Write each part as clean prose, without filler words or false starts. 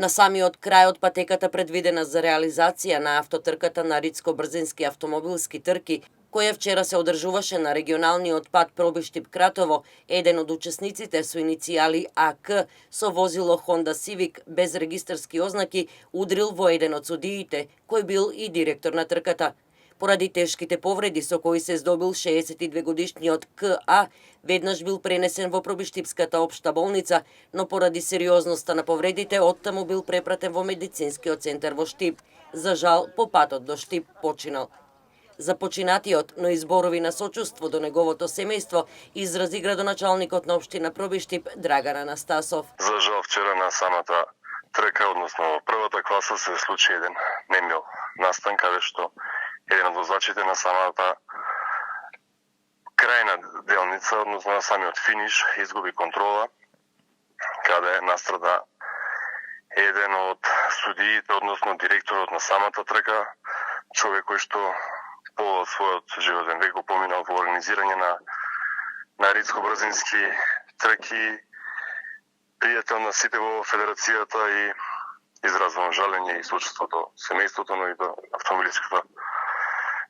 На самиот крај од патеката предвидена за реализација на автотрката на ридско-брзински автомобилски трки, која вчера се одржуваше на регионалниот пат Пробиштип-Кратово, еден од учесниците со иницијали АК со возило Honda Civic без регистарски ознаки удрил во еден од судиите, кој бил и директор на трката. Поради тешките повреди со кои се здобил 62-годишниот КА, веднаш бил пренесен во Пробиштипската општа болница, но поради сериозноста на повредите оттаму бил препратен во медицинскиот центар во Штип. За жал, по патот до Штип починал. За починатиот, но изборови на сочувство до неговото семејство, изрази градоначалникот на општина Пробиштип Драган Анастасов. За жал, вчера на самата трка, односно во првата класа, се случи еден немил настан, каде што еден од возачите на самата крајна делница, односно на самиот финиш, изгуби контрола, каде настрада еден од судиите, односно директорот на самата трка, човек кој што по својот животен век го поминал во организирање на ридско-брзински трки, пријател на сите во федерацијата и изразвам жалење и сочувство до семејството, но и до автомобилиската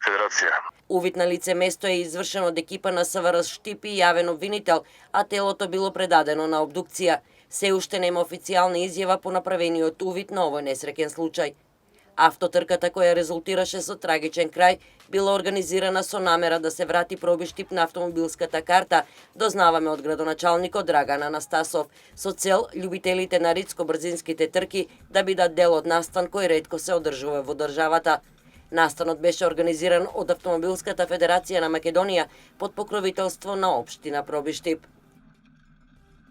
федерација. Увид на лице место е извршен од екипа на СВР Штип и јавен обвинител, а телото било предадено на обдукција. Се уште нема официјална изјава по направениот увид на овој несреќен случај. Автотрката која резултираше со трагичен крај била организирана со намера да се врати Пробиштип на автомобилската карта, дознаваме од градоначалникот Драган Анастасов, со цел љубителите на ридско-брзинските трки да бидат дел од настан кој ретко се одржува во државата. Настанот беше организиран од Автомобилската федерација на Македонија под покровителство на општина Пробиштип.